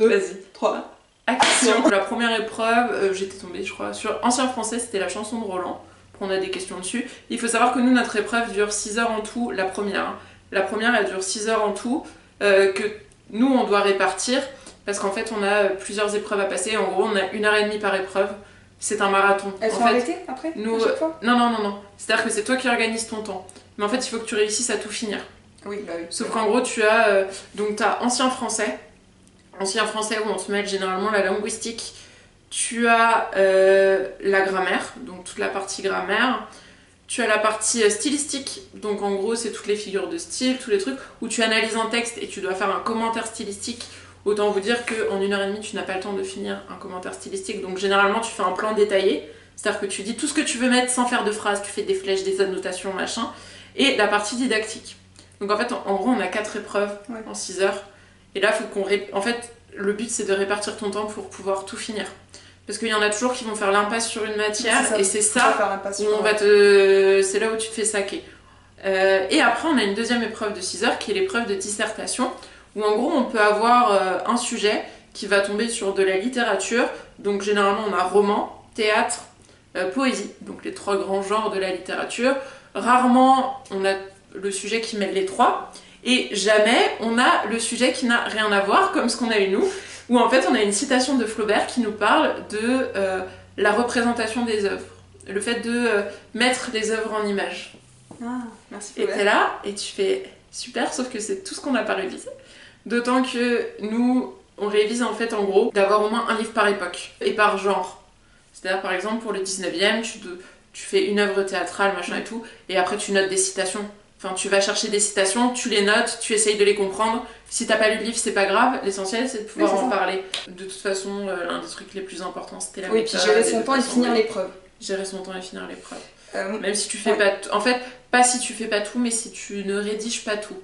2, Vas-y. 3. Action. La première épreuve, j'étais tombée, je crois, sur Ancien Français, c'était la chanson de Roland. On a des questions dessus. Il faut savoir que nous, notre épreuve dure 6 heures en tout, la première. Hein. La première, elle dure 6 heures en tout, que nous, on doit répartir, parce qu'en fait, on a plusieurs épreuves à passer. En gros, on a 1h30 par épreuve. C'est un marathon. Elles sont arrêtées après nous, à chaque fois? Non. C'est-à-dire que c'est toi qui organises ton temps. Mais en fait, il faut que tu réussisses à tout finir. Oui, bah oui. Sauf qu'en gros, tu as donc t'as Ancien Français. Ancien Français où on te met généralement la linguistique. Tu as la grammaire, donc toute la partie grammaire. Tu as la partie stylistique, donc en gros c'est toutes les figures de style, tous les trucs, où tu analyses un texte et tu dois faire un commentaire stylistique. Autant vous dire qu'en 1h30 tu n'as pas le temps de finir un commentaire stylistique, donc généralement tu fais un plan détaillé, c'est-à-dire que tu dis tout ce que tu veux mettre sans faire de phrases, tu fais des flèches, des annotations, machin, et la partie didactique. Donc en fait en gros on a 4 épreuves en 6 heures, et là faut qu'on... En fait le but c'est de répartir ton temps pour pouvoir tout finir. Parce qu'il y en a toujours qui vont faire l'impasse sur une matière, et c'est ça où on va te... c'est là où tu te fais saquer. Et après, on a une deuxième épreuve de 6 heures qui est l'épreuve de dissertation, où en gros, on peut avoir un sujet qui va tomber sur de la littérature. Donc généralement, on a roman, théâtre, poésie, donc les 3 grands genres de la littérature. Rarement, on a le sujet qui mêle les 3, et jamais on a le sujet qui n'a rien à voir, comme ce qu'on a eu nous. Où en fait on a une citation de Flaubert qui nous parle de la représentation des œuvres, le fait de mettre les œuvres en images. Ah, merci Flaubert. Et t'es là et tu fais super, sauf que c'est tout ce qu'on n'a pas révisé. D'autant que nous, on révise en fait en gros d'avoir au moins un livre par époque et par genre. C'est-à-dire par exemple pour le 19e, tu fais une œuvre théâtrale, machin et tout, et après tu notes des citations. Enfin, tu vas chercher des citations, tu les notes, tu essayes de les comprendre. Si t'as pas lu le livre, c'est pas grave. L'essentiel, c'est de pouvoir en parler. De toute façon, l'un des trucs les plus importants, c'était la méthode. Oui, puis gérer son temps et finir l'épreuve. Gérer son temps et finir l'épreuve. Même si tu fais pas... En fait, pas si tu fais pas tout, mais si tu ne rédiges pas tout.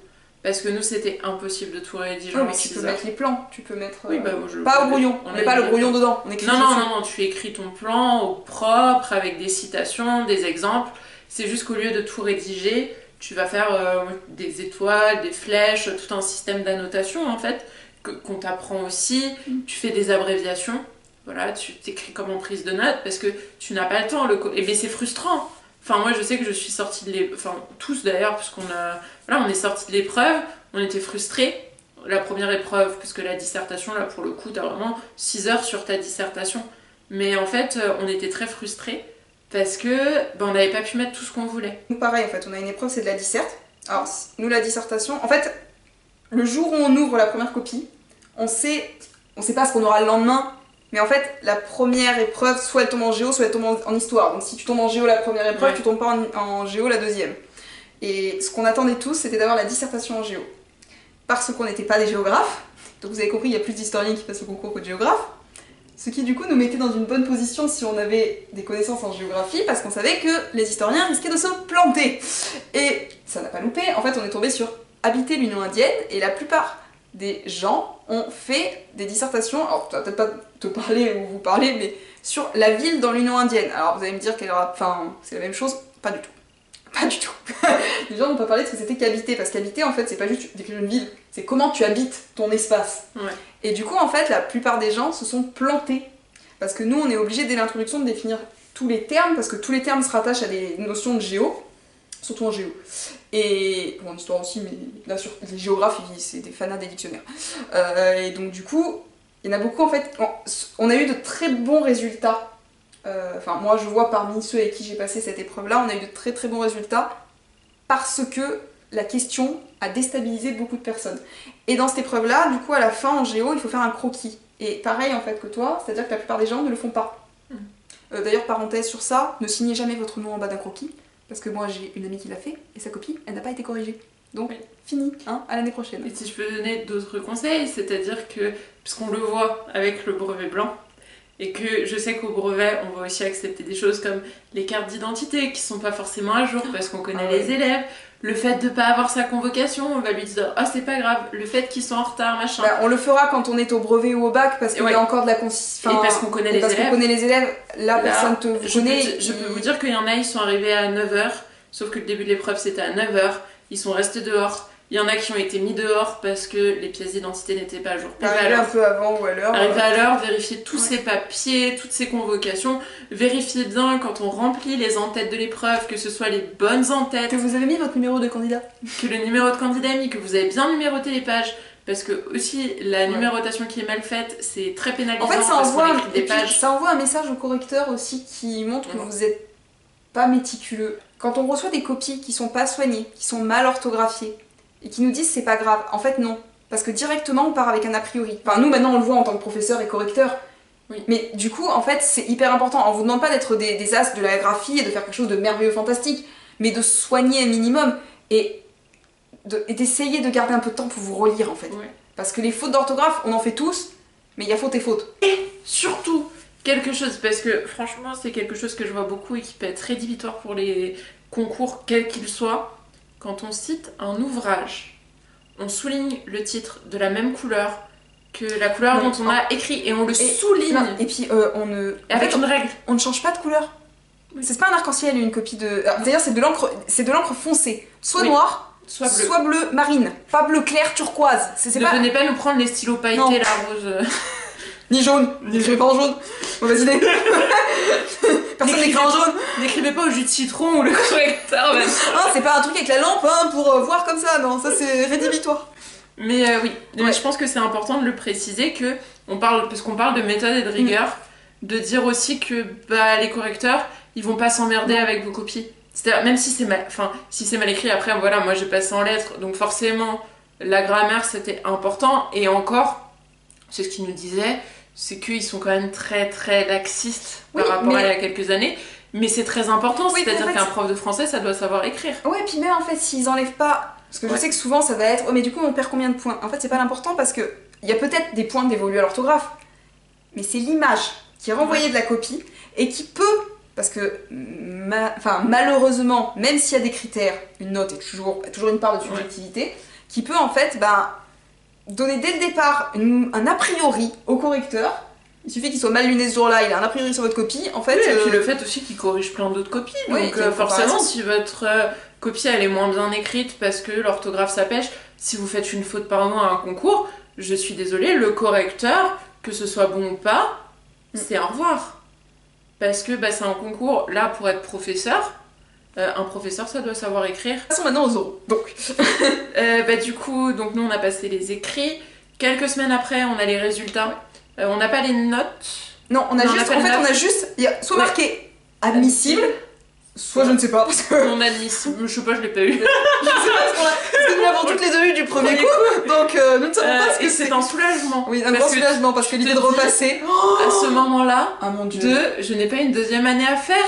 Parce que nous, c'était impossible de tout rédiger en 6 heures. Mais tu peux mettre les plans, tu peux mettre... Oui, bah, pas au brouillon, on met pas le brouillon dedans. On écrit non, tu écris ton plan au propre, avec des citations, des exemples. C'est juste qu'au lieu de tout rédiger... Tu vas faire des étoiles, des flèches, tout un système d'annotation en fait, qu'on t'apprend aussi. Tu fais des abréviations, voilà, tu t'écris comme en prise de notes parce que tu n'as pas le temps. Et mais c'est frustrant. Enfin, moi je sais que je suis sortie de l'épreuve, enfin tous d'ailleurs, puisqu'on a... Voilà, on est sortis de l'épreuve, on était frustrés. La première épreuve, parce que la dissertation, là pour le coup, t'as vraiment 6 heures sur ta dissertation. Mais en fait, on était très frustrés. Parce que on n'avait pas pu mettre tout ce qu'on voulait. Nous pareil en fait, on a une épreuve, c'est de la disserte. Alors nous la dissertation, en fait, le jour où on ouvre la première copie, on sait pas ce qu'on aura le lendemain, mais en fait la première épreuve, soit elle tombe en géo, soit elle tombe en histoire. Donc si tu tombes en géo la première épreuve, tu tombes pas en géo la deuxième. Et ce qu'on attendait tous, c'était d'avoir la dissertation en géo. Parce qu'on n'était pas des géographes, donc vous avez compris, il y a plus d'historiens qui passent au concours que de géographes. Ce qui du coup nous mettait dans une bonne position si on avait des connaissances en géographie, parce qu'on savait que les historiens risquaient de se planter. Et ça n'a pas loupé, en fait on est tombé sur habiter l'Union indienne, et la plupart des gens ont fait des dissertations, alors ça va peut-être pas te parler ou vous parler, mais sur la ville dans l'Union indienne. Alors vous allez me dire qu'elle aura... Enfin, c'est la même chose, pas du tout. Pas du tout. Les gens n'ont pas parlé de ce que c'était qu'habiter, parce qu'habiter en fait c'est pas juste décrire une ville, c'est comment tu habites ton espace. Ouais. Et du coup en fait la plupart des gens se sont plantés, parce que nous on est obligé dès l'introduction de définir tous les termes, parce que tous les termes se rattachent à des notions de géo, surtout en géo. Et bon, en histoire aussi, mais là sur les géographes c'est des fanas des dictionnaires. Et donc du coup il y en a beaucoup en fait, on a eu de très bons résultats. Enfin, moi je vois parmi ceux avec qui j'ai passé cette épreuve-là, on a eu de très très bons résultats parce que la question a déstabilisé beaucoup de personnes. Et dans cette épreuve-là, du coup, à la fin en géo, il faut faire un croquis. Et pareil en fait que toi, c'est-à-dire que la plupart des gens ne le font pas. D'ailleurs, parenthèse sur ça, ne signez jamais votre nom en bas d'un croquis, parce que moi j'ai une amie qui l'a fait et sa copie, elle n'a pas été corrigée. Donc, fini, hein, à l'année prochaine. Et si je peux donner d'autres conseils, c'est-à-dire que, puisqu'on le voit avec le brevet blanc, et que je sais qu'au brevet, on va aussi accepter des choses comme les cartes d'identité qui sont pas forcément à jour parce qu'on connaît les élèves. Le fait de pas avoir sa convocation, on va lui dire « Ah, c'est pas grave. » Le fait qu'ils sont en retard, machin. Bah, on le fera quand on est au brevet ou au bac parce qu'il y a encore de la consistance. Et parce qu'on connaît les élèves. Parce qu'on connaît les élèves, là personne te connaît. Je peux vous dire qu'il y en a, ils sont arrivés à 9h, sauf que le début de l'épreuve c'était à 9h. Ils sont restés dehors. Il y en a qui ont été mis dehors parce que les pièces d'identité n'étaient pas à jour. Arriver un peu avant ou à l'heure. Arriver à l'heure, vérifier tous ces papiers, toutes ces convocations, vérifier bien quand on remplit les en-têtes de l'épreuve, que ce soit les bonnes en-têtes. Que vous avez mis votre numéro de candidat. Que le numéro de candidat est mis, que vous avez bien numéroté les pages. Parce que aussi la numérotation qui est mal faite, c'est très pénalisant. En fait, ça envoie un message au correcteur aussi qui montre que vous n'êtes pas méticuleux. Quand on reçoit des copies qui sont pas soignées, qui sont mal orthographiées, et qui nous disent c'est pas grave, en fait non. Parce que directement on part avec un a priori. Enfin nous maintenant on le voit en tant que professeur et correcteur. Oui. Mais du coup en fait c'est hyper important. On vous demande pas d'être des as de la graphie et de faire quelque chose de merveilleux, fantastique, mais de soigner un minimum et d'essayer de garder un peu de temps pour vous relire en fait. Ouais. Parce que les fautes d'orthographe, on en fait tous, mais il y a faute et faute. Et surtout, quelque chose, parce que franchement c'est quelque chose que je vois beaucoup et qui peut être rédhibitoire pour les concours, quels qu'ils soient. Quand on cite un ouvrage, on souligne le titre de la même couleur que la couleur dont on a écrit et on le souligne. Non, et puis on ne... Avec une règle. On ne change pas de couleur. Oui. C'est pas un arc-en-ciel une copie de... D'ailleurs c'est de l'encre foncée. Soit noire, soit bleu marine, pas bleu clair turquoise. Ne venez pas nous prendre les stylos pailletés, la rose. Ni jaune, n'écrivez pas en jaune. Mauvaise idée. Personne n'écrit en jaune. N'écrivez pas au jus de citron ou le correcteur. C'est pas un truc avec la lampe pour voir comme ça, non, ça c'est rédhibitoire. Mais oui, je pense que c'est important de le préciser que parce qu'on parle de méthode et de rigueur, de dire aussi que les correcteurs, ils vont pas s'emmerder avec vos copies. C'est-à-dire, même si c'est mal écrit, après, voilà, moi j'ai passé en lettres, donc forcément, la grammaire c'était important, et encore, c'est ce qu'ils nous disaient, c'est qu'ils sont quand même très très laxistes par rapport à il y a quelques années, mais c'est très important, c'est-à-dire qu'un prof de français, ça doit savoir écrire. Ouais, et puis même en fait, s'ils enlèvent pas, parce que je sais que souvent ça va être, oh mais du coup on perd combien de points? En fait, c'est pas l'important parce que il y a peut-être des points dévolus à l'orthographe, mais c'est l'image qui est renvoyée de la copie et qui peut. Parce que malheureusement, même s'il y a des critères, une note est toujours une part de subjectivité, qui peut en fait donner dès le départ un a priori au correcteur. Il suffit qu'il soit mal luné ce jour-là, il a un a priori sur votre copie. En fait, et puis le fait aussi qu'il corrige plein d'autres copies. Donc forcément, si votre copie elle est moins bien écrite parce que l'orthographe ça pêche, si vous faites une faute par mois à un concours, je suis désolée, le correcteur, que ce soit bon ou pas, c'est au revoir. Parce que c'est un concours, là, pour être professeur, un professeur, ça doit savoir écrire. Passons maintenant aux oraux, donc. Du coup, donc nous, on a passé les écrits. Quelques semaines après, on a les résultats. On n'a pas les notes. Non, on a juste... Il y a soit marqué admissible, soit je ne sais pas, parce que... Non admissible, je sais pas, je l'ai pas eu. Je sais pas, parce que nous l'avons toutes les deux eu du premier coup, donc nous ne savons pas ce que c'est. C'est un soulagement. Oui, un grand soulagement, parce que l'idée de repasser... À ce moment-là, mon Dieu. je n'ai pas une deuxième année à faire.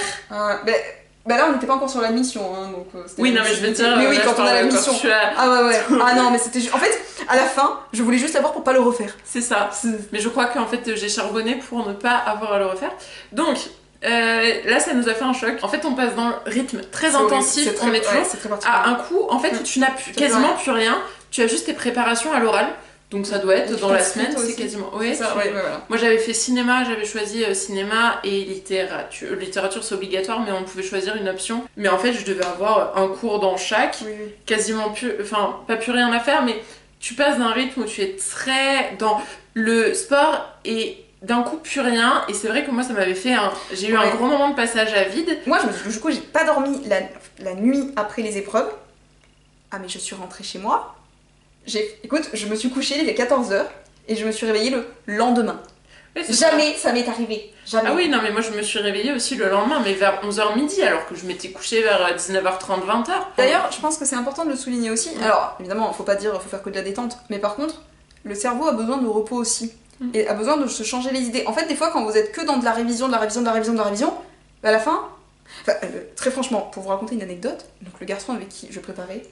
Là, on n'était pas encore sur l'admission, donc... Oui, non, mais je veux dire... Mais oui, quand on a la mission. Ah ouais. Ah non, mais c'était juste... En fait, à la fin, je voulais juste l'avoir pour pas le refaire. C'est ça. Mais je crois qu'en fait, j'ai charbonné pour ne pas avoir à le refaire. Donc, là, ça nous a fait un choc. En fait, on passe dans le rythme très intensif. On est toujours à un coup, en fait, où tu n'as quasiment plus rien. Tu as juste tes préparations à l'oral. Donc ça doit être dans la semaine, c'est quasiment... Ouais, voilà. Moi j'avais fait cinéma, j'avais choisi cinéma et littérature. Littérature c'est obligatoire, mais on pouvait choisir une option. Mais en fait je devais avoir un cours dans chaque, quasiment plus... Enfin, pas plus rien à faire, mais tu passes d'un rythme où tu es très dans le sport et d'un coup plus rien. Et c'est vrai que moi ça m'avait fait J'ai eu un gros moment de passage à vide. Moi du coup j'ai pas dormi la nuit après les épreuves. Ah mais je suis rentrée chez moi. Écoute, je me suis couchée, il était 14h et je me suis réveillée le lendemain. Oui, jamais ça m'est arrivé. Jamais. Ah oui, non, mais moi je me suis réveillée aussi le lendemain, mais vers 11h midi, alors que je m'étais couchée vers 19h30, 20h. D'ailleurs, je pense que c'est important de le souligner aussi. Alors, évidemment, faut pas dire faut faire que de la détente, mais par contre, le cerveau a besoin de repos aussi. Et a besoin de se changer les idées. En fait, des fois, quand vous êtes que dans de la révision, à la fin, très franchement, pour vous raconter une anecdote, donc le garçon avec qui je préparais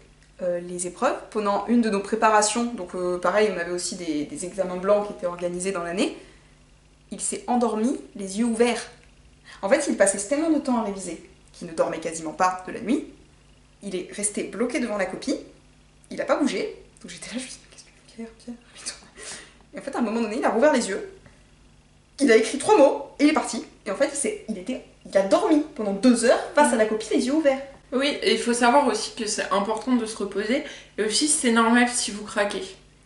les épreuves, pendant une de nos préparations, donc pareil, on avait aussi des examens blancs qui étaient organisés dans l'année, il s'est endormi, les yeux ouverts. En fait, il passait tellement de temps à réviser qu'il ne dormait quasiment pas de la nuit, il est resté bloqué devant la copie, il n'a pas bougé, donc j'étais là, je me suis dit, qu'est-ce que tu fais, Pierre, et en fait, à un moment donné, il a rouvert les yeux, il a écrit 3 mots, et il est parti, et en fait, il a dormi pendant 2 heures face à la copie, les yeux ouverts. Oui, et il faut savoir aussi que c'est important de se reposer. Et aussi, c'est normal si vous craquez.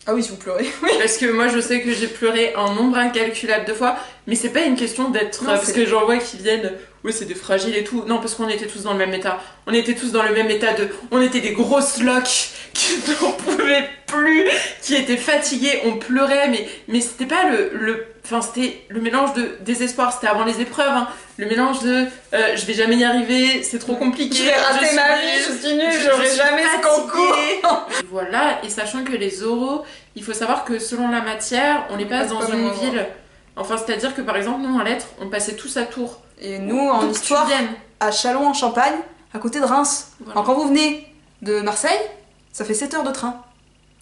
Ah oui, si vous pleurez. Parce que moi, je sais que j'ai pleuré un nombre incalculable de fois, mais c'est pas une question d'être. Non, parce c'est- que j'en vois qui viennent, oui, c'est des fragiles et tout. Non, parce qu'on était tous dans le même état. On était tous dans le même état de. On était des grosses loques qui n'en pouvaient plus, qui étaient fatiguées, on pleurait, mais c'était pas Enfin, c'était le mélange de désespoir, c'était avant les épreuves, hein. Le mélange de je vais jamais y arriver, c'est trop compliqué. Je vais rater suis ma vie, nulle, je suis nulle, je j'aurai suis jamais ce concours. fatiguée. Voilà, et sachant que les oraux, il faut savoir que selon la matière, on les passe dans pas au une même endroit. ville. Enfin, c'est-à-dire que par exemple, nous en lettres, on passait tous à Tours. Et nous, en Donc, histoire, tu viennes. à Châlons en Champagne, à côté de Reims. Voilà. Alors quand vous venez de Marseille, ça fait 7 heures de train.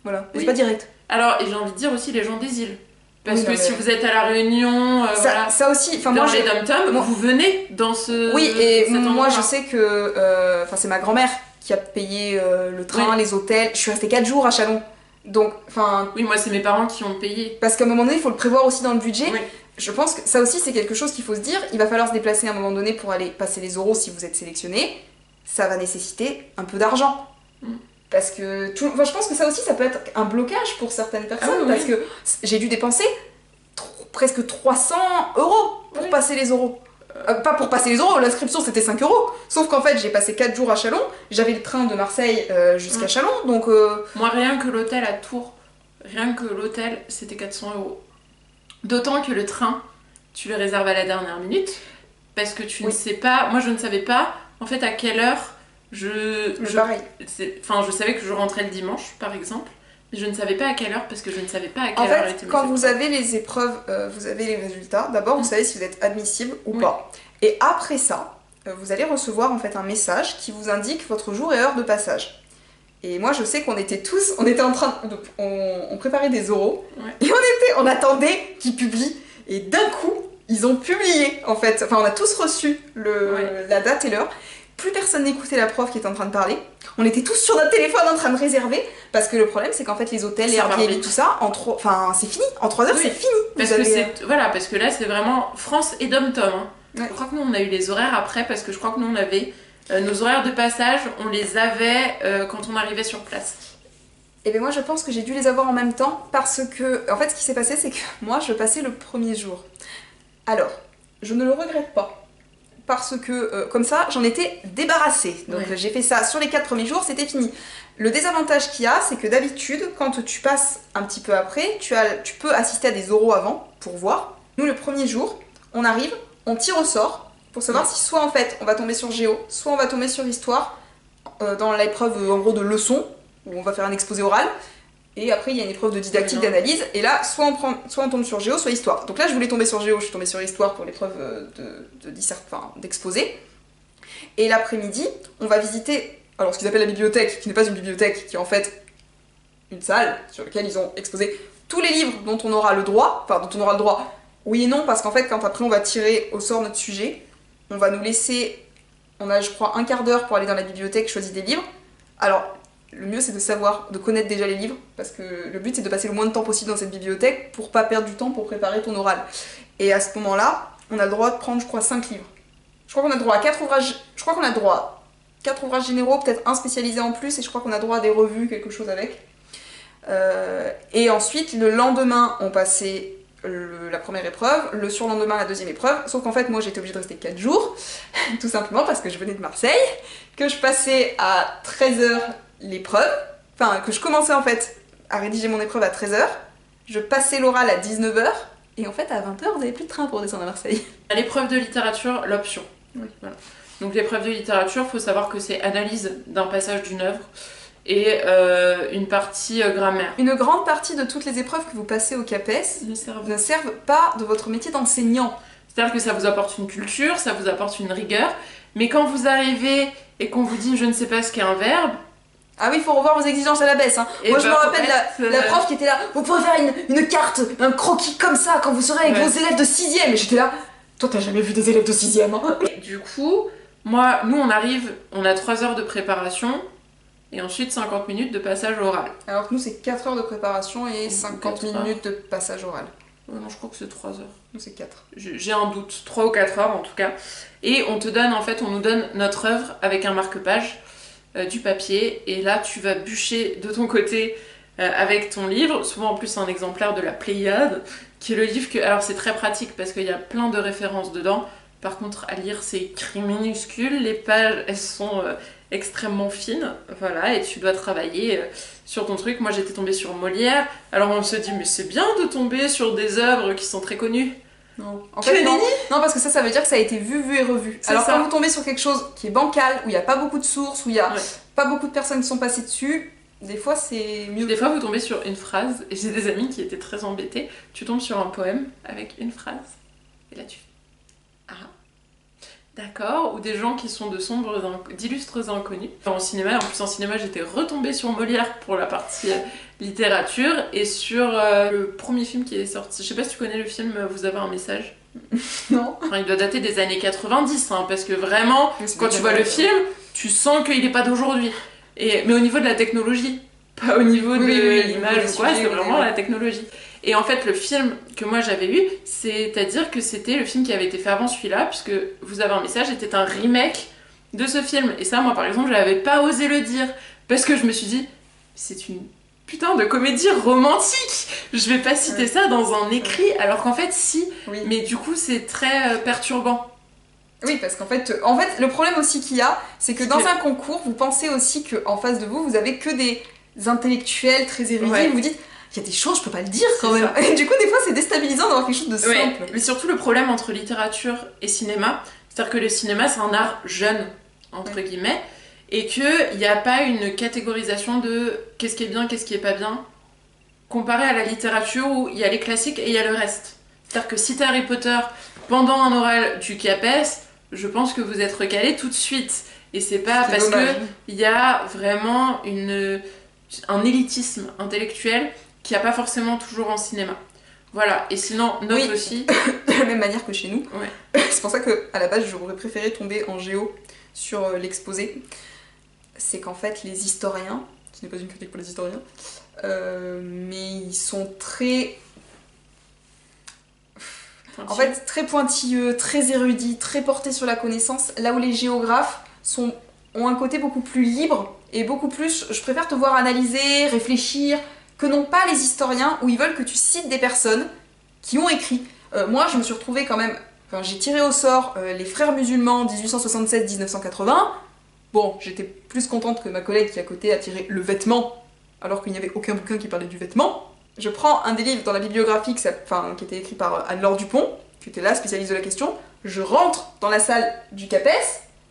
Voilà, et Oui. c'est pas direct. Alors, et j'ai envie de dire aussi les gens des îles. Parce Oui, que non, si mais- vous êtes à La Réunion, voilà, Ça aussi, enfin dans moi les je... dom-toms, moi- vous venez dans ce. Oui, et cet moi endroit-là. je sais que... Enfin c'est ma grand-mère qui a payé le train, Oui. les hôtels. Je suis restée 4 jours à Châlons. Donc, enfin... Oui, moi, c'est mes parents qui ont payé. Parce qu'à un moment donné, il faut le prévoir aussi dans le budget. Oui. Je pense que ça aussi, c'est quelque chose qu'il faut se dire. Il va falloir se déplacer à un moment donné pour aller passer les oraux si vous êtes sélectionné. Ça va nécessiter un peu d'argent. Mm. Parce que... Enfin, je pense que ça aussi, ça peut être un blocage pour certaines personnes. Ah oui, parce que j'ai dû dépenser presque 300 euros pour Oui. passer les oraux. Pas pour passer les euros, l'inscription c'était 5 euros. Sauf qu'en fait, j'ai passé 4 jours à Châlons. J'avais le train de Marseille jusqu'à Mm. Châlons. Donc... Moi, rien que l'hôtel à Tours, rien que l'hôtel, c'était 400 euros. D'autant que le train, tu le réserves à la dernière minute, parce que tu ne Oui. sais pas, moi je ne savais pas, en fait, à quelle heure pareil. Enfin, je savais que je rentrais le dimanche, par exemple, mais je ne savais pas à quelle heure, parce que je ne savais pas à En quelle heure fait, étaient mes quand vous épreuves. avez les épreuves, vous avez les résultats. D'abord, vous Mm. savez si vous êtes admissible ou Oui. pas. Et après ça, vous allez recevoir en fait un message qui vous indique votre jour et heure de passage. Et moi, je sais qu'on était tous, on était en train de, on préparait des oraux Ouais. et on attendait qu'ils publient. Et d'un coup, ils ont publié en fait. Enfin, on a tous reçu Ouais. la date et l'heure. Plus personne n'écoutait la prof qui était en train de parler. On était tous sur notre téléphone en train de réserver parce que le problème, c'est qu'en fait, les hôtels, les Ça part Airbnb, vite. tout ça, enfin, c'est fini. En 3 heures, Oui. c'est fini. Parce Vous que avez, c'est voilà, parce que là c'est vraiment France et dom-tom. Hein. Ouais. Je crois que nous on a eu les horaires après parce que je crois que nous on avait nos horaires de passage, on les avait quand on arrivait sur place. Et bien moi je pense que j'ai dû les avoir en même temps parce que, en fait ce qui s'est passé c'est que moi je passais le premier jour. Alors, je ne le regrette pas parce que comme ça j'en étais débarrassée. Donc Ouais. j'ai fait ça sur les 4 premiers jours, c'était fini. Le désavantage qu'il y a c'est que d'habitude quand tu passes un petit peu après, tu peux assister à des oraux avant pour voir. Nous le premier jour, on arrive, on tire au sort pour savoir si soit en fait on va tomber sur géo, soit on va tomber sur histoire dans l'épreuve en gros de leçon où on va faire un exposé oral, et après il y a une épreuve de didactique, Oui, non. d'analyse, et là soit on tombe sur géo, soit histoire. Donc là je voulais tomber sur géo, je suis tombée sur histoire pour l'épreuve d'exposé. Et l'après-midi, on va visiter alors ce qu'ils appellent la bibliothèque, qui n'est pas une bibliothèque, qui est en fait une salle sur laquelle ils ont exposé tous les livres dont on aura le droit, enfin dont on aura le droit, oui et non, parce qu'en fait quand après on va tirer au sort notre sujet, on va nous laisser, on a je crois un quart d'heure pour aller dans la bibliothèque, choisir des livres. Alors le mieux c'est de savoir, de connaître déjà les livres, parce que le but c'est de passer le moins de temps possible dans cette bibliothèque pour pas perdre du temps pour préparer ton oral. Et à ce moment-là, on a le droit de prendre je crois 5 livres. Je crois qu'on a le droit à 4 ouvrages, je crois qu'on a le droit à 4 ouvrages généraux, peut-être un spécialisé en plus, et je crois qu'on a le droit à des revues, quelque chose avec. Et ensuite, le lendemain, on passait la première épreuve, le surlendemain, la deuxième épreuve, sauf qu'en fait, moi j'étais obligée de rester 4 jours, tout simplement parce que je venais de Marseille, que je passais à 13h l'épreuve, enfin, que je commençais en fait à rédiger mon épreuve à 13h, je passais l'oral à 19h, et en fait, à 20h, vous n'avez plus de train pour descendre à Marseille. À l'épreuve de littérature, l'option. Oui. Voilà. Donc l'épreuve de littérature, faut savoir que c'est analyse d'un passage d'une œuvre et une partie grammaire. Une grande partie de toutes les épreuves que vous passez au CAPES Ne servent- ne servent pas de votre métier d'enseignant. C'est-à-dire que ça vous apporte une culture, ça vous apporte une rigueur, mais quand vous arrivez et qu'on vous dit je ne sais pas ce qu'est un verbe, Ah oui, il faut revoir vos exigences à la baisse. Hein. Et Moi, je me bah, rappelle faut la être, prof qui était là. Vous pouvez faire une carte, un croquis comme ça quand vous serez avec Ouais. vos élèves de 6ème. Et j'étais là. Toi, t'as jamais vu des élèves de 6ème. Hein. Du coup, moi, nous on arrive, on a 3 heures de préparation et ensuite 50 minutes de passage oral. Alors que nous, c'est 4 heures de préparation et 50 4 heures. minutes de passage oral. Non, je crois que c'est 3 heures. Nous, c'est 4. J'ai un doute, 3 ou 4 heures en tout cas. Et on nous donne notre œuvre avec un marque-page, du papier, et là tu vas bûcher de ton côté avec ton livre, souvent en plus un exemplaire de la Pléiade, qui est le livre que... Alors c'est très pratique parce qu'il y a plein de références dedans, par contre à lire c'est écrit minuscule, les pages elles sont extrêmement fines, voilà, et tu dois travailler sur ton truc. Moi j'étais tombée sur Molière, alors on se dit mais c'est bien de tomber sur des œuvres qui sont très connues. Non. En fait, non, parce que ça veut dire que ça a été vu et revu. Alors quand vous tombez sur quelque chose qui est bancal, où il n'y a pas beaucoup de sources, où il n'y a pas beaucoup de personnes qui sont passées dessus, des fois c'est mieux. Des fois vous tombez sur une phrase, et j'ai des amis qui étaient très embêtés, tu tombes sur un poème avec une phrase, et là tu fais ah, d'accord, ou des gens qui sont d'illustres inconnus. En cinéma, en cinéma j'étais retombée sur Molière pour la partie littérature, et sur le premier film qui est sorti, je sais pas si tu connais le film Vous avez un message. Non. Enfin, il doit dater des années 90, hein, parce que vraiment, quand tu vois le film, tu sens qu'il est pas d'aujourd'hui. Mais au niveau de la technologie, pas au niveau de l'image ou quoi, c'est vraiment la technologie. Et en fait, le film que moi j'avais eu, c'est-à-dire que c'était le film qui avait été fait avant celui-là, puisque Vous avez un message était un remake de ce film. Et ça, moi par exemple, je n'avais pas osé le dire, parce que je me suis dit, c'est une putain de comédie romantique, je vais pas citer ça dans un écrit, alors qu'en fait si, mais du coup c'est très perturbant. Oui, parce qu'en fait, le problème aussi qu'il y a, c'est que dans un concours, vous pensez aussi qu'en face de vous, vous avez que des intellectuels très érudits, vous vous dites, il y a des choses, je peux pas le dire quand même. Et du coup, des fois, c'est déstabilisant d'avoir quelque chose de simple. Mais surtout, le problème entre littérature et cinéma, c'est-à-dire que le cinéma, c'est un art jeune, entre guillemets, et qu'il n'y a pas une catégorisation de qu'est-ce qui est bien, qu'est-ce qui est pas bien, comparé à la littérature où il y a les classiques et il y a le reste. C'est-à-dire que si t'es Harry Potter pendant un oral du CAPES, je pense que vous êtes recalé tout de suite. Et c'est pas parce qu'il y a vraiment un élitisme intellectuel qu'il n'y a pas forcément toujours en cinéma. Voilà, et sinon, note aussi... De la même manière que chez nous. C'est pour ça qu'à la base, j'aurais préféré tomber en géo sur l'exposé. C'est qu'en fait, les historiens, ce n'est pas une critique pour les historiens, mais ils sont très... En fait, très pointilleux, très érudits, très portés sur la connaissance, là où les géographes ont un côté beaucoup plus libre et beaucoup plus, je préfère te voir analyser, réfléchir, que non pas les historiens où ils veulent que tu cites des personnes qui ont écrit. Moi, je me suis retrouvée quand même, j'ai tiré au sort les frères musulmans 1867-1980. Bon, j'étais plus contente que ma collègue qui à côté a tiré le vêtement, alors qu'il n'y avait aucun bouquin qui parlait du vêtement. Je prends un des livres dans la bibliographie qui était écrit par Anne-Laure Dupont, qui était là, spécialiste de la question. Je rentre dans la salle du CAPES,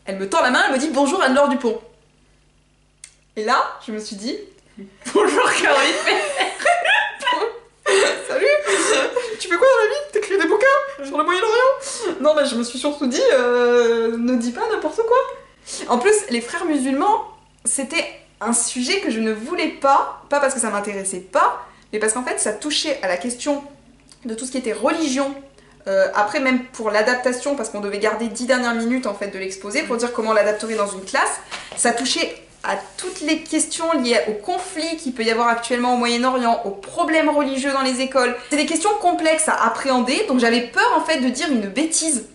elle me tend la main, elle me dit « Bonjour Anne-Laure Dupont ». Et là, je me suis dit « Bonjour Caroline Salut. Tu fais quoi dans la vie? T'écris des bouquins sur le Moyen-Orient? » Non, mais je me suis surtout dit ne dis pas n'importe quoi. En plus, les frères musulmans, c'était un sujet que je ne voulais pas parce que ça m'intéressait pas, mais parce qu'en fait ça touchait à la question de tout ce qui était religion. Après, même pour l'adaptation, parce qu'on devait garder 10 dernières minutes en fait de l'exposé pour dire comment l'adapter dans une classe, ça touchait à toutes les questions liées aux conflits qu'il peut y avoir actuellement au Moyen-Orient, aux problèmes religieux dans les écoles. C'est des questions complexes à appréhender, donc j'avais peur en fait de dire une bêtise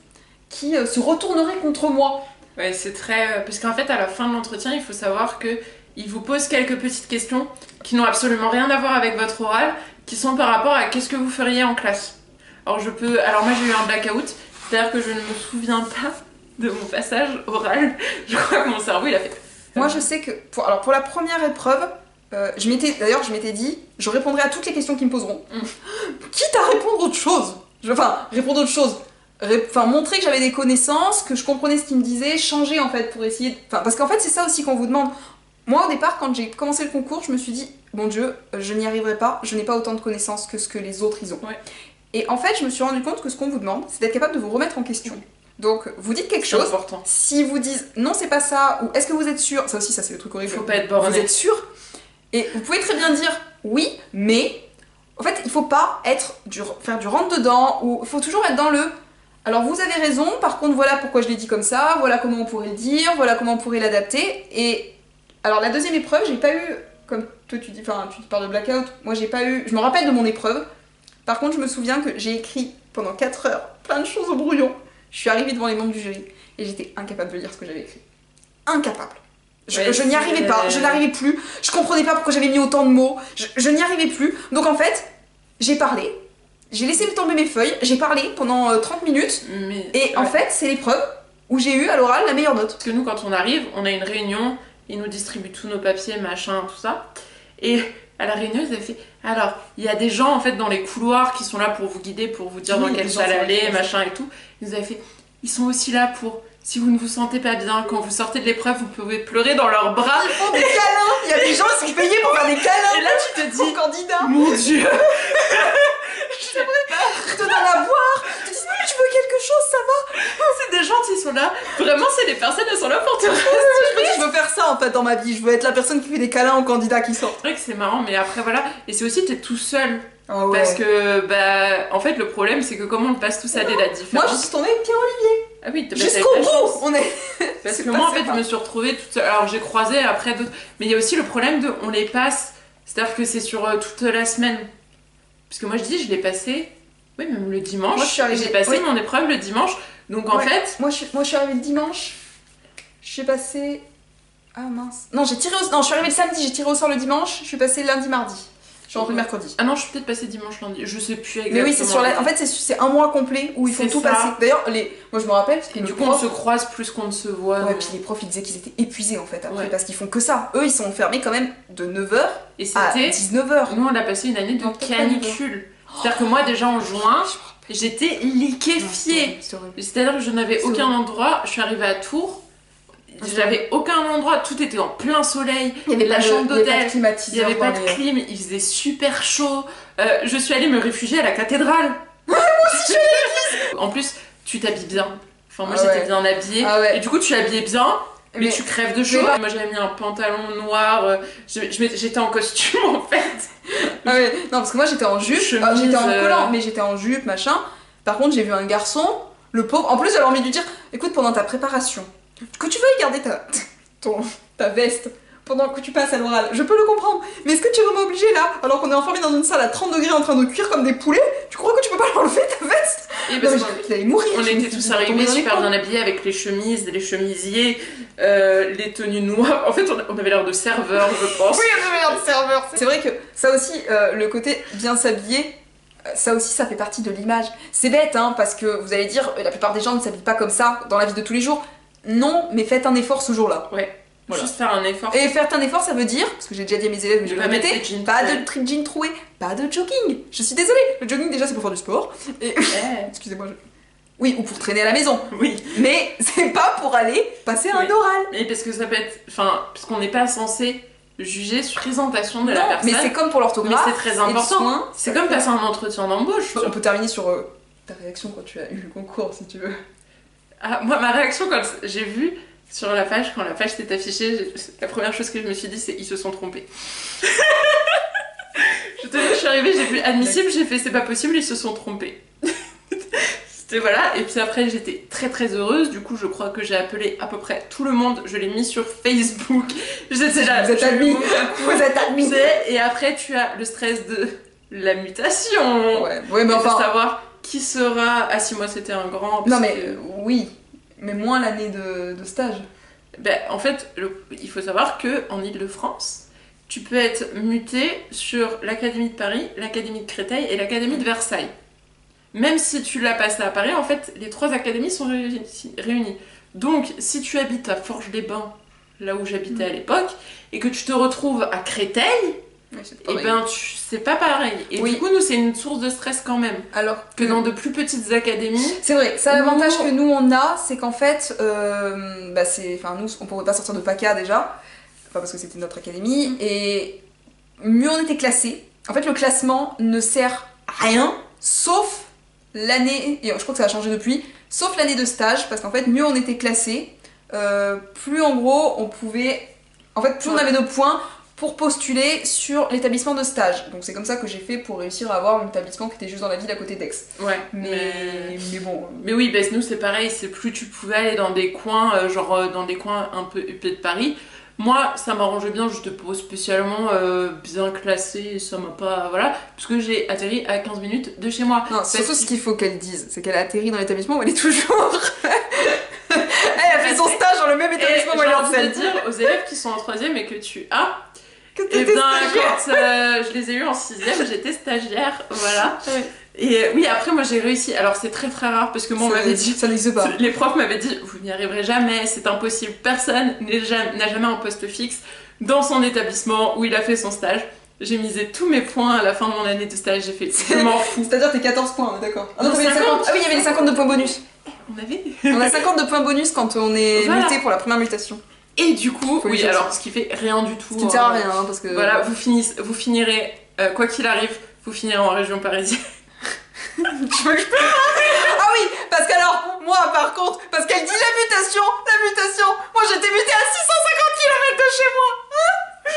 qui se retournerait contre moi. Ouais, c'est très... Parce qu'en fait, à la fin de l'entretien, il faut savoir que il vous pose quelques petites questions qui n'ont absolument rien à voir avec votre oral, qui sont par rapport à qu'est-ce que vous feriez en classe. Alors moi j'ai eu un blackout, c'est-à-dire que je ne me souviens pas de mon passage oral. Je crois que mon cerveau il a fait... Moi je sais que pour la première épreuve, je m'étais dit, je répondrai à toutes les questions qu'ils me poseront. Quitte à répondre autre chose. Répondre autre chose. Montrer que j'avais des connaissances, que je comprenais ce qu'ils me disaient, changer en fait pour essayer... parce qu'en fait c'est ça aussi qu'on vous demande. Moi, au départ, quand j'ai commencé le concours, je me suis dit, bon Dieu, je n'y arriverai pas, je n'ai pas autant de connaissances que ce que les autres ils ont. Et en fait, je me suis rendu compte que ce qu'on vous demande, c'est d'être capable de vous remettre en question. Donc, vous dites quelque chose, important. Si vous disent, non, c'est pas ça, ou est-ce que vous êtes sûr, ça aussi, ça c'est le truc horrible. Faut pas être borné. Vous êtes sûr, et vous pouvez très bien dire, oui, mais, en fait, il faut pas faire du rentre-dedans, ou il faut toujours être dans le... Alors vous avez raison, par contre, voilà pourquoi je l'ai dit comme ça, voilà comment on pourrait le dire, voilà comment on pourrait l'adapter, et... Alors la deuxième épreuve, j'ai pas eu, comme toi tu dis, tu parles de blackout, moi j'ai pas eu, je me rappelle de mon épreuve, Par contre, je me souviens que j'ai écrit pendant 4 heures plein de choses au brouillon. Je suis arrivée devant les membres du jury et j'étais incapable de lire ce que j'avais écrit. Incapable. Je n'y arrivais pas, je n'arrivais plus. Je comprenais pas pourquoi j'avais mis autant de mots. Je n'y arrivais plus. Donc en fait, j'ai parlé. J'ai laissé tomber mes feuilles. J'ai parlé pendant 30 minutes. Et en fait, c'est l'épreuve où j'ai eu à l'oral la meilleure note. Parce que nous, quand on arrive, on a une réunion. Ils nous distribuent tous nos papiers, machin, tout ça. Et à la réunion, ils avaient fait... Alors, il y a des gens, en fait, dans les couloirs qui sont là pour vous guider, pour vous dire dans quelle salle aller, machin et tout. Ils nous avaient fait... Ils sont aussi là pour... Si vous ne vous sentez pas bien, quand vous sortez de l'épreuve, vous pouvez pleurer dans leurs bras. Ils font des câlins. Il y a des gens qui sont payés pour faire des câlins. Et là, tu te dis... candidat. Mon Dieu. C'est vrai. Je te donne à boire. Tu dis, mais tu veux quelque chose, ça va. C'est des gens qui sont là. Vraiment, c'est des personnes, elles sont là pour te Je veux faire ça, en fait, dans ma vie. Je veux être la personne qui fait des câlins aux candidats qui sortent. C'est vrai que c'est marrant, mais après, voilà. Et c'est aussi, t'es tout seul. Oh ouais. Parce que, bah, en fait, le problème, c'est que comment on passe tous à des dates différentes. Moi, je suis tombée avec Pierre-Olivier. Ah oui, t'as jusqu'au bout, on est... Parce que moi, en fait, je me suis retrouvée toute seule. Alors, j'ai croisé après d'autres... Mais il y a aussi le problème de... On les passe... C'est-à-dire que c'est sur toute la semaine. Parce que moi, je dis, je l'ai passé... Oui, même le dimanche. Moi, j'ai passé mon épreuve le dimanche. Donc, en fait... Moi, je suis arrivée le dimanche. J'ai passé... Ah, mince. Non, j'ai tiré au... Non, je suis arrivée le samedi, j'ai tiré au sort le dimanche. Je suis passée lundi, mardi. Je suis rentrée le mercredi. Ah non, je suis peut-être passée dimanche, lundi. Je sais plus exactement. Mais oui, c'est sur la... En fait, c'est un mois complet où il faut tout passer. D'ailleurs, moi, je me rappelle... Et du coup, on se croise plus qu'on ne se voit. Ouais, puis les profs, ils disaient qu'ils étaient épuisés, en fait, après, parce qu'ils font que ça. Eux, ils sont fermés quand même de 9h à 19h. Nous, on a passé une année de canicule. C'est-à-dire que moi, déjà en juin, j'étais liquéfiée. C'est-à-dire que je n'avais aucun endroit. Je suis arrivée à Tours. J'avais aucun endroit, tout était en plein soleil. Il y avait la chambre d'hôtel, il n'y avait pas de clim, il faisait super chaud. Je suis allée me réfugier à la cathédrale. Ouais, moi aussi, je suis allée à l'église. En plus, tu t'habilles bien. Enfin, moi j'étais bien habillée. Et du coup, tu habillais bien, mais tu crèves de chaud. Moi j'avais mis un pantalon noir, j'étais en costume en fait. Ah ouais, non, parce que moi j'étais en jupe, j'étais en collant, mais j'étais en jupe, machin. Par contre, j'ai vu un garçon, le pauvre. En plus, j'avais envie de lui dire, écoute, pendant ta préparation, que tu veuilles garder ta veste pendant que tu passes à l'oral, je peux le comprendre. Mais est-ce que tu es vraiment obligé là, alors qu'on est enfermé dans une salle à 30 degrés en train de cuire comme des poulets, tu crois que tu peux pas l'enlever ta veste? Et parce qu'il allait mourir. On était tous arrivés super bien habillés avec les chemises, les chemisiers, les tenues noires. En fait, on avait l'air de serveurs, je pense. Oui, on avait l'air de serveurs. C'est vrai que ça aussi, le côté bien s'habiller, ça aussi, ça fait partie de l'image. C'est bête, hein, parce que vous allez dire, la plupart des gens ne s'habillent pas comme ça dans la vie de tous les jours. Non, mais faites un effort ce jour-là. Ouais. Voilà. Juste faire un effort. Et faire un effort, ça veut dire, parce que j'ai déjà dit à mes élèves, mais je vais répéter, pas de jean troué, pas de jogging. Je suis désolée, le jogging déjà c'est pour faire du sport. Et... Excusez-moi. Oui, ou pour traîner à la maison. Oui. Mais c'est pas pour aller passer un oral. Mais parce que ça peut être, enfin, parce qu'on n'est pas censé juger sur présentation de la personne. Mais c'est comme pour l'orthographe. Mais c'est très important. C'est comme passer un entretien d'embauche. On peut terminer sur ta réaction quand tu as eu le concours, si tu veux. Ah, moi, ma réaction quand j'ai vu sur la page, quand la page s'est affichée, la première chose que je me suis dit, c'est ils se sont trompés. Je suis arrivée, j'ai vu admissible, j'ai fait c'est pas possible, ils se sont trompés. C'était voilà, et puis après j'étais très très heureuse, du coup je crois que j'ai appelé à peu près tout le monde, je l'ai mis sur Facebook. J'étais là, vous êtes admis, vous êtes admis. Et après tu as le stress de la mutation. Ouais, mais enfin. De savoir qui sera. Ah si, moi c'était un grand. Non mais oui. Mais moins l'année de stage. Ben, en fait, il faut savoir qu'en Ile-de-France, tu peux être muté sur l'Académie de Paris, l'Académie de Créteil et l'Académie de Versailles. Même si tu l'as passé à Paris, en fait, les 3 académies sont réunies. Donc, si tu habites à Forges-les-Bains, là où j'habitais à l'époque, et que tu te retrouves à Créteil, et ben c'est pas pareil. Et du coup, nous, c'est une source de stress quand même. Alors que dans de plus petites académies. C'est vrai, ça l'avantage que nous on a, c'est qu'en fait, nous, on pouvait pas sortir de PACA déjà, enfin parce que c'était notre académie, et mieux on était classé. En fait, le classement ne sert à rien, sauf l'année, et je crois que ça a changé depuis, sauf l'année de stage, parce qu'en fait, mieux on était classé, plus en gros on pouvait. En fait, plus on avait de points pour postuler sur l'établissement de stage. Donc c'est comme ça que j'ai fait pour réussir à avoir un établissement qui était juste dans la ville à côté d'Aix. Ouais. Mais bon. Mais oui, nous c'est pareil, c'est plus tu pouvais aller dans des coins, dans des coins un peu huppés de Paris, Moi, ça m'arrangeait bien, j'étais pas spécialement bien classée, ça m'a pas... Voilà, parce que j'ai atterri à 15 minutes de chez moi. Non, surtout ce qu'il faut qu'elle dise, c'est qu'elle a atterri dans l'établissement où elle est toujours. Elle a fait son stage dans le même établissement où elle est en fait. fait. Dire aux élèves qui sont en 3ème et que tu as... Que Et t'étais bien, stagiaire. quand je les ai eus en 6ème, j'étais stagiaire, voilà. Ouais. Et oui, après, moi j'ai réussi. Alors, c'est très très rare parce que moi, on m'avait dit. Ça n'existe pas. Les profs m'avaient dit, vous n'y arriverez jamais, c'est impossible. Personne n'a jamais un poste fixe dans son établissement où il a fait son stage. J'ai misé tous mes points à la fin de mon année de stage, j'ai fait, je m'en fous. C'est-à-dire tes 14 points, on est d'accord. Ah non, Non, t'avais les 50. 50. Ah oui, il y avait les 50 de points bonus. On avait. On a 50 de points bonus quand on est Voilà. muté pour la première mutation. Et du coup, Faut le oui, dire, alors ça. ce qui fait rien du tout. Ce qui ne sert à rien, hein, parce que. Voilà, vous finirez, quoi qu'il arrive, vous finirez en région parisienne. Tu veux que je... Ah oui, parce qu'alors, moi par contre, parce qu'elle dit la mutation, moi j'étais mutée à 650 km de chez moi.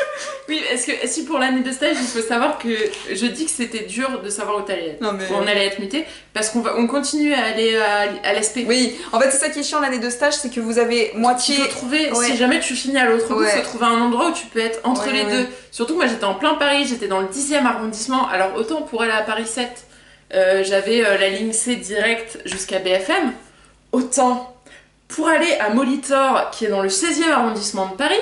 Oui, est-ce que si pour l'année de stage, il faut savoir que je dis que c'était dur de savoir où t'allais être. Non mais... Où on allait être muté, parce on continue à aller à l'ESP. Oui, en fait c'est ça qui est chiant l'année de stage, c'est que vous avez moitié... Tu peux trouver, Ouais. si jamais tu finis à l'autre bout, Ouais. faut trouver un endroit où tu peux être entre Ouais, les ouais. deux. Surtout que moi j'étais en plein Paris, j'étais dans le 10e arrondissement, alors autant pour aller à Paris 7, j'avais la ligne C directe jusqu'à BFM, autant pour aller à Molitor, qui est dans le 16e arrondissement de Paris,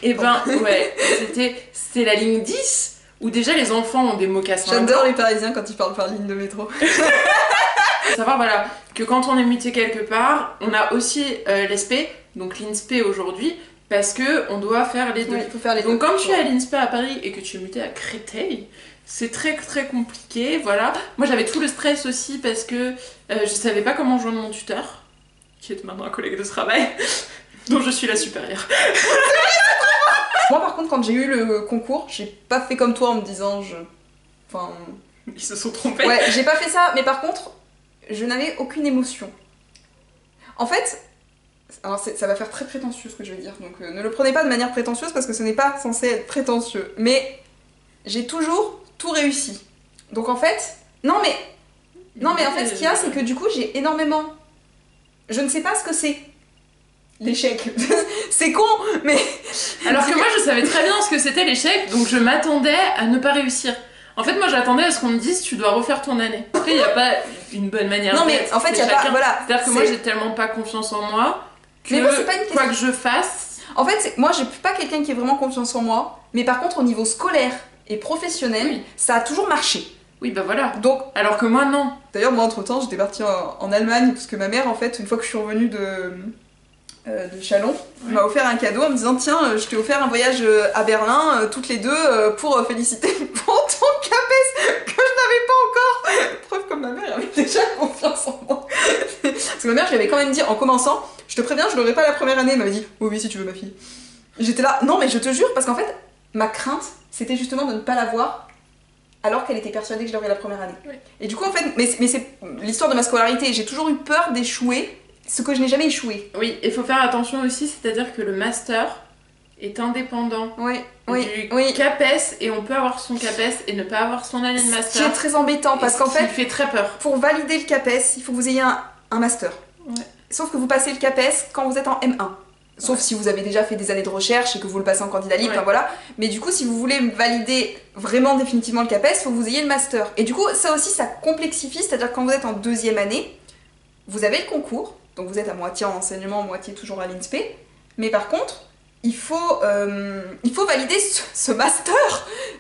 et ben ouais, c'était la ligne 10, où déjà les enfants ont des mocassins. J'adore les Parisiens quand ils parlent par ligne de métro. Faut savoir voilà, que quand on est muté quelque part, on a aussi l'ESP, donc l'INSPE aujourd'hui, parce que on doit faire les deux. Oui, il faut faire les Donc deux. quand tu es à l'INSPE à Paris et que tu es muté à Créteil, c'est très très compliqué, voilà. Moi j'avais tout le stress aussi parce que je savais pas comment joindre mon tuteur, qui est maintenant un collègue de travail, dont je suis la supérieure. Moi par contre quand j'ai eu le concours, j'ai pas fait comme toi en me disant Enfin... Ils se sont trompés. Ouais, j'ai pas fait ça, mais par contre, je n'avais aucune émotion. En fait, alors ça va faire très prétentieux ce que je vais dire, donc ne le prenez pas de manière prétentieuse parce que ce n'est pas censé être prétentieux. Mais j'ai toujours tout réussi. Donc en fait, non mais en fait ce qu'il y a c'est que du coup j'ai énormément... Je ne sais pas ce que c'est. L'échec. C'est con, mais... Alors que moi je savais très bien ce que c'était l'échec, donc je m'attendais à ne pas réussir. En fait, moi j'attendais à ce qu'on me dise tu dois refaire ton année. Après, il n'y a pas une bonne manière Non mais d'être, en fait, il c'est y a pas... chacun. Voilà. C'est-à-dire que moi c'est- j'ai tellement pas confiance en moi que Mais moi, c'est pas une quoi question- que je fasse. En fait, moi, j'ai pas quelqu'un qui ait vraiment confiance en moi, mais par contre, au niveau scolaire et professionnel, Oui. ça a toujours marché. Oui, bah voilà. Donc, Alors que moi non. d'ailleurs, moi, entre-temps, j'étais partie en Allemagne, parce que ma mère, en fait, une fois que je suis revenue de Chalon, Ouais. m'a offert un cadeau en me disant tiens, je t'ai offert un voyage à Berlin, toutes les deux, pour féliciter pour ton CAPES que je n'avais pas encore. Preuve comme ma mère avait déjà confiance en moi. Parce que ma mère, je lui avais quand même dit en commençant, je te préviens, je l'aurai pas la première année. Elle m'avait dit oui, oui, si tu veux, ma fille. Et j'étais là, non, mais je te jure, parce qu'en fait, ma crainte, c'était justement de ne pas l'avoir alors qu'elle était persuadée que je l'aurais la première année. Oui. Et du coup, en fait, mais c'est l'histoire de ma scolarité. J'ai toujours eu peur d'échouer, ce que je n'ai jamais échoué. Oui, il faut faire attention aussi, c'est-à-dire que le master est indépendant Oui, du CAPES et on peut avoir son CAPES et ne pas avoir son année de Ce qui est master. très embêtant parce Et qu'en ce qui fait, fait très peur. pour valider le CAPES, il faut que vous ayez un master. Ouais. Sauf que vous passez le CAPES quand vous êtes en M1. Sauf Ouais. si vous avez déjà fait des années de recherche et que vous le passez en candidat libre, Ouais. enfin voilà. Mais du coup, si vous voulez valider vraiment définitivement le CAPES, il faut que vous ayez le master. Et du coup, ça aussi, ça complexifie, c'est-à-dire que quand vous êtes en deuxième année, vous avez le concours, donc vous êtes à moitié en enseignement, moitié toujours à l'INSPE, mais par contre, il faut valider ce master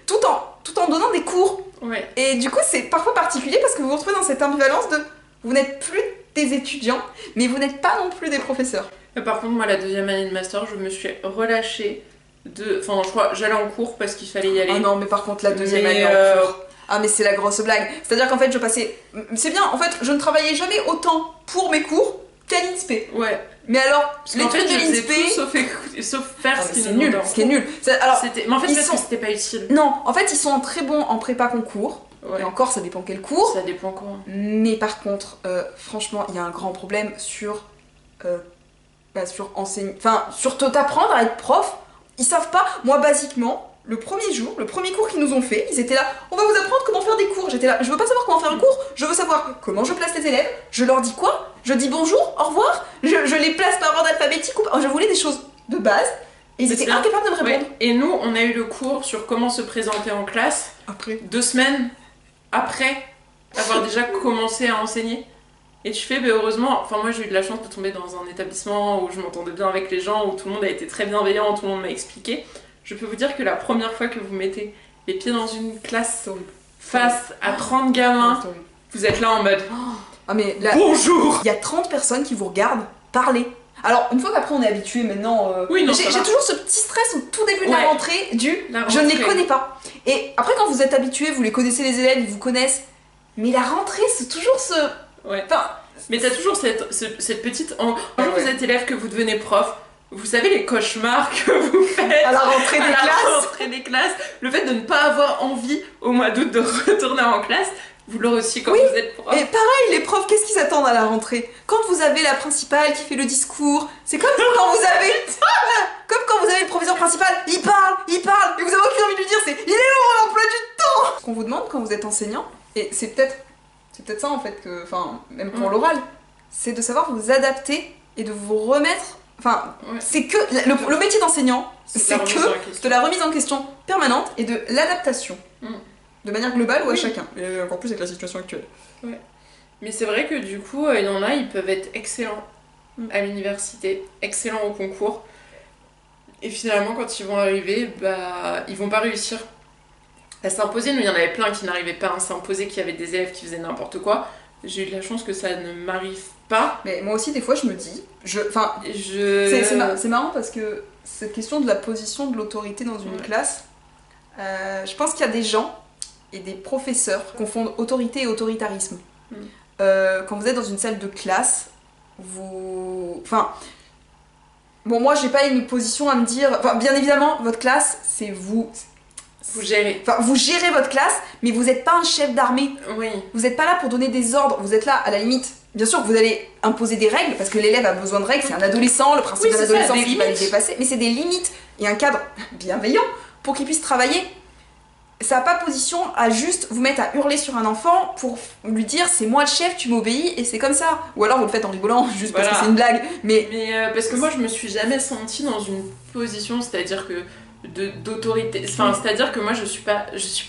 tout en donnant des cours. Ouais. Et du coup, c'est parfois particulier parce que vous vous retrouvez dans cette ambivalence de vous n'êtes plus des étudiants, mais vous n'êtes pas non plus des professeurs. Par contre, moi, la deuxième année de master, je me suis relâchée de... Enfin, je crois, j'allais en cours parce qu'il fallait y aller. Ah non, mais par contre, la deuxième Mais, année en cours. Ah, mais c'est la grosse blague. C'est-à-dire qu'en fait, je passais. C'est bien, en fait, je ne travaillais jamais autant pour mes cours qu'à l'INSPE. Ouais. Mais alors, Parce les qu'en fait, trucs de je faisais l'INSPE. tout sauf faire Ah, ce mais qui c'est nous nul, demandait en ce qui est cours. nul. Alors, Mais en fait, ils parce sont- que c'était pas utile. non, en fait, ils sont très bons en prépa concours. Ouais. Et encore, ça dépend quel cours. Ça dépend quoi. Mais par contre, franchement, il y a un grand problème sur enseigner, enfin sur t'apprendre à être prof. Ils savent pas. Moi, basiquement, le premier jour, le premier cours qu'ils nous ont fait, ils étaient là. On va vous apprendre comment faire des cours. J'étais là. Je veux pas savoir comment faire un cours. Je veux savoir comment je place les élèves. Je leur dis quoi. Je dis bonjour, au revoir. Je les place par ordre alphabétique ou pas. Je voulais des choses de base. Et ils étaient incapables de me répondre. Ouais. Et nous, on a eu le cours sur comment se présenter en classe Après. 2 semaines après avoir déjà commencé à enseigner. Et tu fais, heureusement, enfin moi j'ai eu de la chance de tomber dans un établissement où je m'entendais bien avec les gens, où tout le monde a été très bienveillant, tout le monde m'a expliqué. Je peux vous dire que la première fois que vous mettez les pieds dans une classe face à 30 gamins, vous êtes là en mode ah mais là, bonjour. Il y a 30 personnes qui vous regardent parler. Alors une fois qu'après on est habitué maintenant, oui, non, j'ai toujours ce petit stress au tout début de la rentrée je ne les connais pas. Et après quand vous êtes habitué, vous les connaissez les élèves, ils vous connaissent. Mais la rentrée c'est toujours ce... Ouais. Enfin, mais t'as toujours cette petite... Un jour vous êtes élève, que vous devenez prof, vous savez les cauchemars que vous faites à la rentrée des classes, le fait de ne pas avoir envie au mois d'août de retourner en classe, vous l'aurez aussi quand vous êtes prof. Et pareil, les profs, qu'est-ce qu'ils attendent à la rentrée? Quand vous avez la principale qui fait le discours, c'est comme quand vous avez... comme quand vous avez le professeur principal, il parle, et vous avez aucune envie de lui dire, c'est il est où l'emploi du temps? Ce qu'on vous demande quand vous êtes enseignant, et c'est peut-être ça en fait, que, enfin, même pour l'oral, c'est de savoir vous adapter et de vous remettre... Enfin, c'est que... Le métier d'enseignant, c'est que de la remise en question permanente et de l'adaptation. De manière globale ou à chacun. Et encore plus avec la situation actuelle. Ouais. Mais c'est vrai que du coup, il y en a, ils peuvent être excellents à l'université, excellents au concours. Et finalement, quand ils vont arriver, bah, ils vont pas réussir à s'imposer. Nous, il y en avait plein qui n'arrivaient pas à s'imposer, qui avaient des élèves qui faisaient n'importe quoi. J'ai eu de la chance que ça ne m'arrive pas. Mais moi aussi, des fois, je me dis... C'est marrant parce que cette question de la position de l'autorité dans une classe, je pense qu'il y a des gens et des professeurs qui confondent autorité et autoritarisme. Quand vous êtes dans une salle de classe, vous... Enfin... Bon, moi, j'ai pas une position à me dire... Enfin, bien évidemment, votre classe, c'est vous... Vous gérez. Enfin, vous gérez votre classe, mais vous n'êtes pas un chef d'armée. Oui. Vous n'êtes pas là pour donner des ordres. Vous êtes là, à la limite... Bien sûr que vous allez imposer des règles, parce que l'élève a besoin de règles, c'est un adolescent, le principe d'un adolescent, c'est qu'il va les dépasser. Mais c'est des limites et un cadre bienveillant pour qu'il puisse travailler. Ça n'a pas position à juste vous mettre à hurler sur un enfant pour lui dire c'est moi le chef, tu m'obéis et c'est comme ça. Ou alors vous le faites en rigolant, juste parce que c'est une blague. Mais parce que moi je me suis jamais sentie dans une position, c'est-à-dire que d'autorité. Enfin, c'est-à-dire que moi je suis pas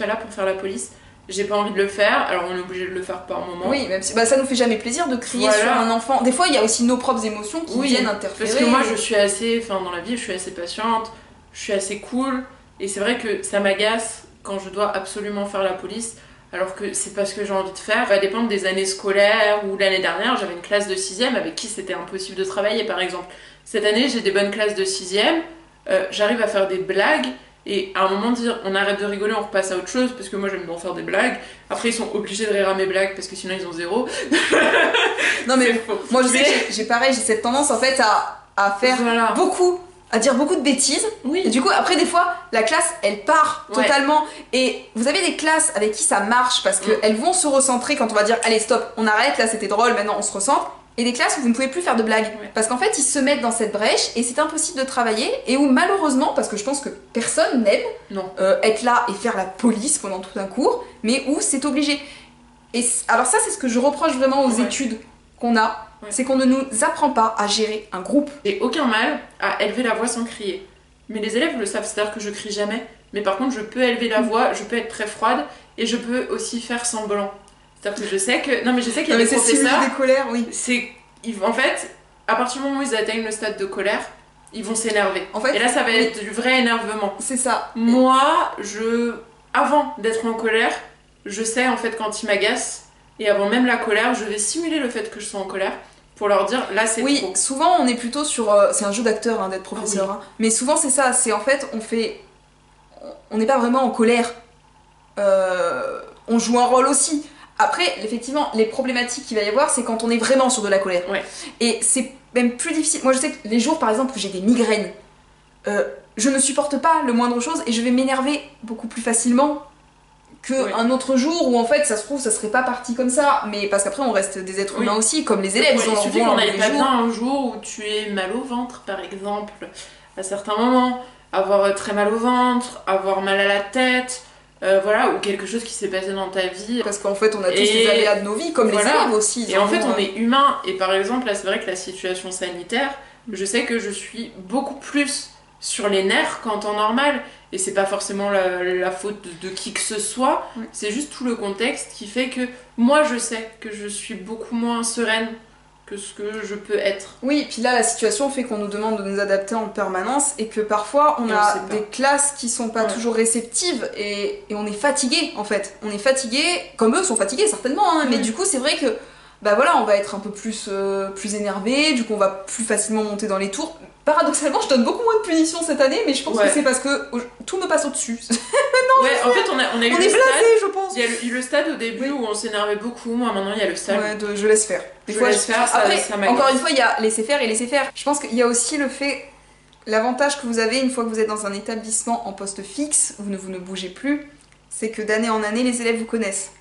là pour faire la police. J'ai pas envie de le faire, alors on est obligé de le faire par moment. Oui, même si ça nous fait jamais plaisir de crier sur un enfant. Des fois, il y a aussi nos propres émotions qui viennent interférer. Parce que moi, je suis assez, dans la vie, je suis assez patiente, je suis assez cool, et c'est vrai que ça m'agace quand je dois absolument faire la police, alors que c'est pas ce que j'ai envie de faire. Ça va dépendre des années scolaires, ou l'année dernière, j'avais une classe de 6e avec qui c'était impossible de travailler, par exemple. Cette année, j'ai des bonnes classes de 6e, j'arrive à faire des blagues, et à un moment dire on arrête de rigoler, on repasse à autre chose parce que moi j'aime bien faire des blagues. Après ils sont obligés de rire à mes blagues parce que sinon ils ont 0. Non mais moi je sais que j'ai cette tendance en fait à faire à dire beaucoup de bêtises. Oui. Et du coup après des fois la classe elle part totalement. Et vous avez des classes avec qui ça marche parce qu'elles vont se recentrer quand on va dire allez stop, on arrête, là c'était drôle, maintenant on se recentre. Et des classes où vous ne pouvez plus faire de blagues. Parce qu'en fait, ils se mettent dans cette brèche et c'est impossible de travailler. Et où malheureusement, parce que je pense que personne n'aime être là et faire la police pendant tout un cours, mais où c'est obligé. Et alors ça, c'est ce que je reproche vraiment aux études qu'on a. C'est qu'on ne nous apprend pas à gérer un groupe. J'ai aucun mal à élever la voix sans crier. Mais les élèves le savent, c'est-à-dire que je crie jamais. Mais par contre, je peux élever la voix, je peux être très froide et je peux aussi faire semblant. C'est-à-dire que je sais qu'il y a des professeurs... des colères, en fait, à partir du moment où ils atteignent le stade de colère, ils vont s'énerver. En fait, et là, ça va être du vrai énervement. C'est ça. Moi, avant d'être en colère, je sais en fait quand ils m'agacent. Et avant même la colère, je vais simuler le fait que je sois en colère pour leur dire là c'est trop. Oui, souvent on est plutôt sur... c'est un jeu d'acteur d'être professeur. Mais souvent c'est ça, c'est en fait on n'est pas vraiment en colère. On joue un rôle aussi. Après, effectivement, les problématiques qu'il va y avoir, c'est quand on est vraiment sur de la colère. Et c'est même plus difficile. Moi, je sais que les jours, par exemple, où j'ai des migraines, je ne supporte pas le moindre chose et je vais m'énerver beaucoup plus facilement qu'un autre jour où, en fait, ça se trouve, ça serait pas parti comme ça. Mais parce qu'après, on reste des êtres humains aussi, comme les élèves. Il suffit qu'on n'aille pas bien un jour où tu es mal au ventre, par exemple, à certains moments, avoir très mal au ventre, avoir mal à la tête... ou quelque chose qui s'est passé dans ta vie. Parce qu'en fait, on a tous des aléas de nos vies, comme les élèves aussi. Et en fait, on est humain. Et par exemple, là, c'est vrai que la situation sanitaire, je sais que je suis beaucoup plus sur les nerfs qu'en temps normal. Et c'est pas forcément la faute de qui que ce soit, c'est juste tout le contexte qui fait que moi je sais que je suis beaucoup moins sereine que ce que je peux être. Oui, puis là la situation fait qu'on nous demande de nous adapter en permanence et que parfois on a des classes qui sont pas toujours réceptives et on est fatigué en fait. On est fatigué, comme eux sont fatigués certainement, hein, mais du coup c'est vrai que bah voilà, on va être un peu plus énervé, du coup on va plus facilement monter dans les tours. Paradoxalement, je donne beaucoup moins de punitions cette année, mais je pense que c'est parce que tout me passe au-dessus. En fait, on a eu on le est stade. blasé, je pense. Il y a eu le stade au début où on s'énervait beaucoup. Moi, maintenant, il y a le stade. Ouais, je laisse faire. Des fois, laisse faire. Après, ça m'agace. encore une fois, il y a laisser faire et laisser faire. Je pense qu'il y a aussi le fait, l'avantage que vous avez une fois que vous êtes dans un établissement en poste fixe, vous ne bougez plus, c'est que d'année en année, les élèves vous connaissent.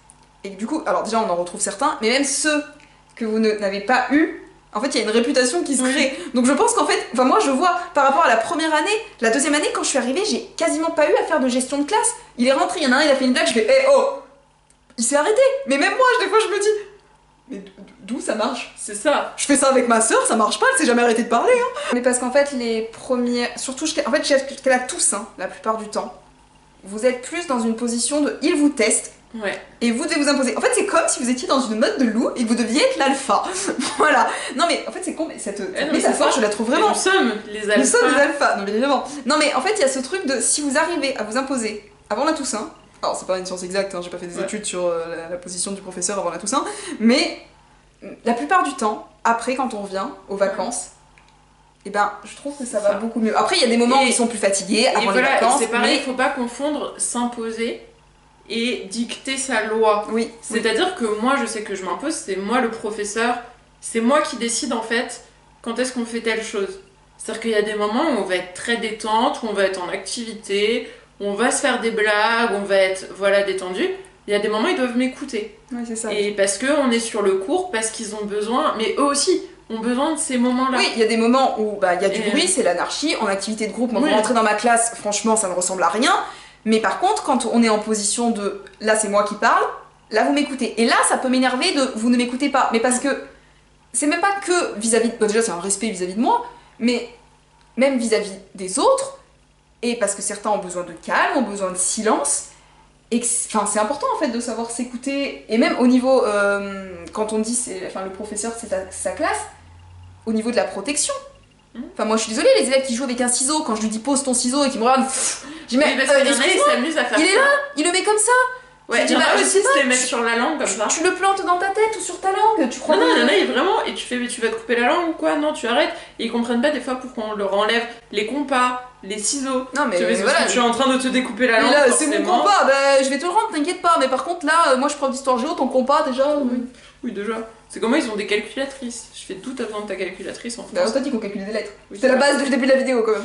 Et du coup, alors déjà, on en retrouve certains, mais même ceux que vous n'avez pas eu. En fait, il y a une réputation qui se crée. Donc je pense qu'en fait, enfin moi je vois par rapport à la première année, la deuxième année quand je suis arrivée, j'ai quasiment pas eu à faire de gestion de classe. Il est rentré, il y en a un, il a fait une blague, je fais oh, il s'est arrêté. Mais même moi, des fois je me dis, mais d'où ça marche? C'est ça. Je fais ça avec ma soeur, ça marche pas, elle s'est jamais arrêtée de parler. Hein. Mais parce qu'en fait les premiers, surtout en fait jusqu'à la Toussaint, la plupart du temps, vous êtes plus dans une position de ils vous testent. Ouais. Et vous devez vous imposer. En fait, c'est comme si vous étiez dans une mode de loup et que vous deviez être l'alpha. Voilà. Non, mais en fait, c'est con, mais cette métaphore, je la trouve vraiment. Et nous sommes les alphas. Nous sommes les alphas, non, mais évidemment. Non, mais en fait, il y a ce truc de si vous arrivez à vous imposer avant la Toussaint. Alors, c'est pas une science exacte, hein, j'ai pas fait des études sur la position du professeur avant la Toussaint, mais la plupart du temps, après, quand on revient aux vacances, et ben, je trouve que ça va beaucoup mieux. Après, il y a des moments où ils sont plus fatigués avant les vacances. C'est pareil, il faut pas confondre s'imposer et dicter sa loi. Oui. C'est-à-dire que moi, je sais que je m'impose, c'est moi le professeur, c'est moi qui décide en fait quand est-ce qu'on fait telle chose. C'est-à-dire qu'il y a des moments où on va être très détente, où on va être en activité, où on va se faire des blagues, où on va être détendu. Il y a des moments où ils doivent m'écouter. Oui, c'est ça. Et parce qu'on est sur le cours, parce qu'ils ont besoin, mais eux aussi ont besoin de ces moments-là. Oui, il y a des moments où il y a du bruit, c'est l'anarchie. En activité de groupe, moi, pour rentrer dans ma classe, franchement, ça ne ressemble à rien. Mais par contre, quand on est en position de là c'est moi qui parle, là vous m'écoutez. Et là ça peut m'énerver de vous ne m'écoutez pas. Mais parce que c'est même pas que vis-à-vis de... déjà c'est un respect vis-à-vis de moi, mais même vis-à-vis des autres. Et parce que certains ont besoin de calme, ont besoin de silence. Et enfin c'est important en fait de savoir s'écouter. Et même au niveau, quand on dit le professeur c'est sa classe, au niveau de la protection. Enfin moi je suis désolée, les élèves qui jouent avec un ciseau, quand je lui dis pose ton ciseau et qui me regardent, je dis mais parce qu'il y en a, ils s'amusent à faire il est là, il le met comme ça. Ouais, il y en a aussi se les mettre sur la langue comme ça. Tu le plantes dans ta tête ou sur ta langue, tu crois? Non, il y en a vraiment, et tu fais mais tu vas te couper la langue ou quoi? Non, tu arrêtes. Et ils comprennent pas des fois pour qu'on leur enlève les compas, les ciseaux. Non mais parce que tu es en train de te découper la langue. Là, c'est mon compas, bah je vais te le rendre, t'inquiète pas. Mais par contre là, moi je prends d'histoire géo, ton compas déjà. Oui, déjà. C'est comment ils ont des calculatrices. Je fais tout à besoin de ta calculatrice en France. Bah on t'a dit qu'on calculait des lettres. C'était la base du début de la vidéo quand même.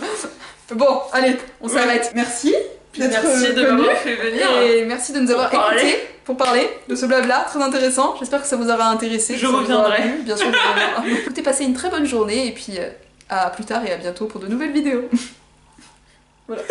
Bon, allez, on s'arrête. Merci. Merci de m'avoir fait venir. Et merci de nous avoir écoutés pour parler de ce blabla très intéressant. J'espère que ça vous aura intéressé. Je reviendrai. Bien sûr, je reviendrai. Écoutez, passez une très bonne journée et puis à plus tard et à bientôt pour de nouvelles vidéos. Voilà.